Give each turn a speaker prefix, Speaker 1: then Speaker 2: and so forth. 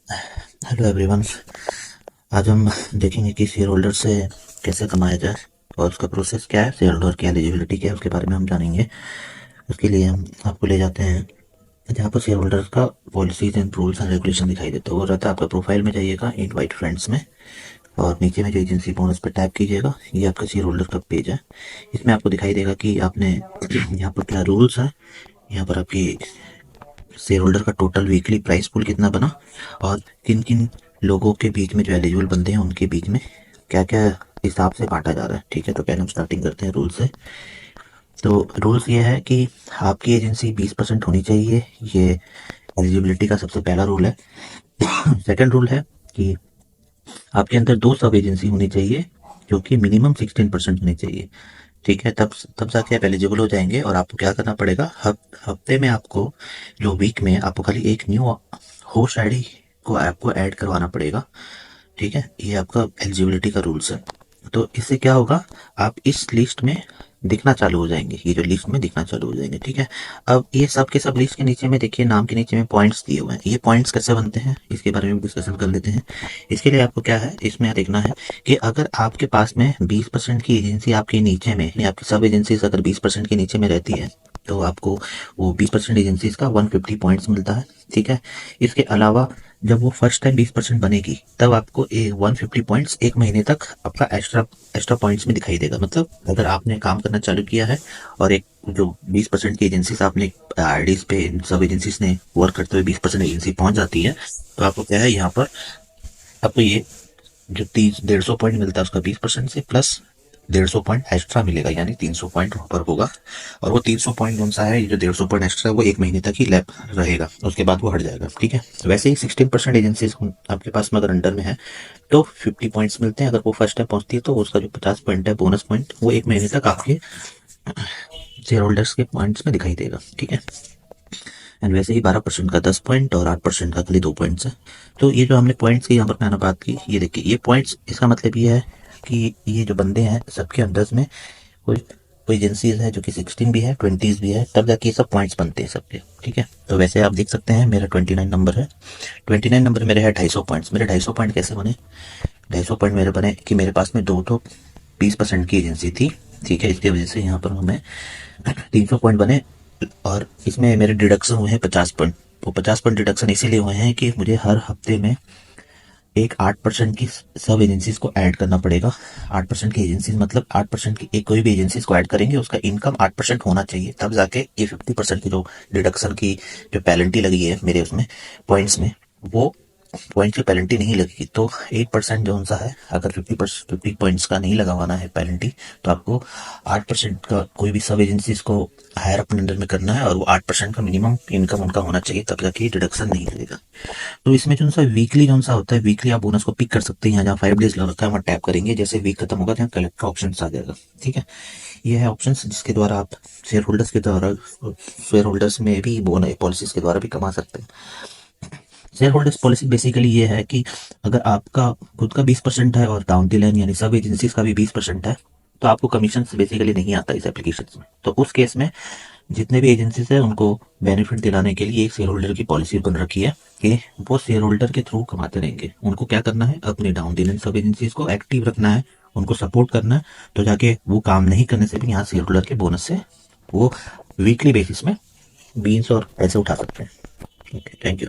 Speaker 1: Hello everyone. आज हम देखेंगे कि शेयर होल्डर से कैसे कमाया जाए और उसका प्रोसेस क्या है, शेयर होल्डर की एलिजिबिलिटी क्या है, उसके बारे में हम जानेंगे। उसके लिए हम आपको ले जाते हैं जहाँ पर शेयर होल्डर का policies and rules and regulation दिखाई देता है। वो रहता है आपका प्रोफाइल में, जाइएगा इनवाइट फ्रेंड्स में और नीचे में जो एजेंसी बोनस पर टैप कीजिएगा। ये आपका शेयर होल्डर का पेज है। इसमें आपको दिखाई देगा कि आपने यहाँ पर क्या रूल्स है, यहाँ पर आपकी शेयर होल्डर का टोटल वीकली प्राइस पूल कितना बना और किन किन लोगों के बीच में, जो एलिजिबल बंदे हैं उनके बीच में क्या क्या हिसाब से बांटा जा रहा है। ठीक है, तो पहले हम स्टार्टिंग करते हैं रूल से। तो रूल्स ये है कि आपकी एजेंसी 20% होनी चाहिए। ये एलिजिबिलिटी का सबसे पहला रूल है। सेकंड रूल है कि आपके अंदर दो सब एजेंसी होनी चाहिए जो कि मिनिमम 16% होनी चाहिए। ठीक है, तब तब जाके आप एलिजिबल हो जाएंगे। और आपको क्या करना पड़ेगा, हफ्ते में आपको, जो वीक में आपको खाली एक न्यू होस्ट आईडी को आपको ऐड करवाना पड़ेगा। ठीक है, ये आपका एलिजिबिलिटी का रूल्स है। तो इससे क्या होगा, आप इस लिस्ट में दिखना चालू हो जाएंगे, ये जो लिस्ट में दिखना चालू हो जाएंगे। ठीक है, अब ये सब के सब लिस्ट के नीचे में देखिए, नाम के नीचे में पॉइंट्स दिए हुए हैं। ये पॉइंट्स कैसे बनते हैं इसके बारे में डिस्कशन कर लेते हैं। इसके लिए आपको क्या है, इसमें देखना है कि अगर आपके पास में 20% की एजेंसी आपके नीचे में, यानी आपकी सब एजेंसी अगर 20% के नीचे में रहती है, तो आपको वो 20% एजेंसीज का 150 पॉइंट्स मिलता है। ठीक है, इसके अलावा जब वो फर्स्ट टाइम 20% बनेगी, तब आपको 150 पॉइंट्स एक महीने तक आपका एक्स्ट्रा एक्स्ट्रा पॉइंट्स में दिखाई देगा। मतलब अगर आपने काम करना चालू किया है और एक जो 20% की एजेंसीज आपने आईडीज पे, सब एजेंसीज ने वर्क करते हुए 20% एजेंसी पहुंच जाती है, तो आपको क्या है, यहाँ पर आपको ये जो 150 पॉइंट मिलता है उसका 20% से प्लस 150 पॉइंट एक्स्ट्रा मिलेगा, यानी 300 पॉइंट वहां पर होगा। और वो 300 पॉइंट कौन सा है, ये जो 150 पॉइंट एक्स्ट्रा है वो एक महीने तक ही लैब रहेगा, उसके बाद वो हट जाएगा। ठीक है, वैसे ही 16% एजेंसी आपके पास में अगर अंडर में है तो 50 पॉइंट्स मिलते हैं। अगर वो फर्स्ट टाइम पहुंचती है तो उसका जो 50 पॉइंट है बोनस पॉइंट, वो एक महीने तक आपके शेयर होल्डर्स के पॉइंट्स में दिखाई देगा। ठीक है, एंड वैसे ही 12% का 10 पॉइंट और 8% का खाली 2 पॉइंट्स है। तो ये जो हमने पॉइंट्स की यहाँ पर मैंने बात की, ये देखिए ये पॉइंट्स, इसका मतलब ये है कि ये जो बंदे हैं सबके अंदर में कोई कोई एजेंसीज है जो कि 16 भी है, 20s भी है, तब जाके ये सब पॉइंट्स बनते हैं सबके। ठीक है, तो वैसे आप देख सकते हैं मेरा 29 नंबर है। 29 नंबर मेरे है 250 पॉइंट्स। मेरे 250 पॉइंट कैसे बने, 250 पॉइंट मेरे बने कि मेरे पास में दो तो 20% की एजेंसी थी। ठीक है, इसकी वजह से यहाँ पर हमें 300 पॉइंट बने। और इसमें मेरे डिडक्शन हुए हैं 50 पॉइंट। वो 50 पॉइंट डिडक्शन इसीलिए हुए हैं कि मुझे हर हफ्ते में एक 8% की सब एजेंसीज को ऐड करना पड़ेगा। 8% की एजेंसीज मतलब 8% की एक कोई भी एजेंसीज को ऐड करेंगे, उसका इनकम 8% होना चाहिए, तब जाके ये 50% की जो डिडक्शन की जो पेनल्टी लगी है मेरे उसमें पॉइंट्स में, वो पॉइंट की पेनल्टी नहीं लगेगी। तो 8% जो सा है, अगर 50 पॉइंट्स का नहीं लगवाना है पेनल्टी, तो आपको 8% का कोई भी सब एजेंसीज को हायर अपने अंडर में करना है और वो 8% का मिनिमम इनकम उनका होना चाहिए, तब जाके डिडक्शन नहीं लगेगा। तो इसमें जो सा वीकली जो सा होता है, वीकली आप बोनस को पिक कर सकते हैं। यहाँ जहाँ 5 डेज लग रखा है वहाँ टैप करेंगे, जैसे वीक खत्म होगा यहाँ कलेक्ट का ऑप्शन आ जाएगा। ठीक है, ये है ऑप्शन जिसके द्वारा आप शेयर होल्डर्स में भी बोनस पॉलिसीज के द्वारा भी कमा सकते हैं। शेयर होल्डर्स पॉलिसी बेसिकली ये है कि अगर आपका खुद का 20% है और डाउन द लाइन यानी सब एजेंसीज का भी 20% है, तो आपको कमीशन बेसिकली नहीं आता इस एप्लीकेशन में। तो उस केस में जितने भी एजेंसीज है उनको बेनिफिट दिलाने के लिए एक शेयर होल्डर की पॉलिसी बन रखी है कि वो शेयर होल्डर के थ्रू कमाते रहेंगे। उनको क्या करना है, अपने डाउन द लाइन सब एजेंसीज को एक्टिव रखना है, उनको सपोर्ट करना है, तो जाके वो काम नहीं करने से भी यहाँ शेयर होल्डर के बोनस से वो वीकली बेसिस में 20 और ऐसे उठा सकते हैं। Okay, thank you.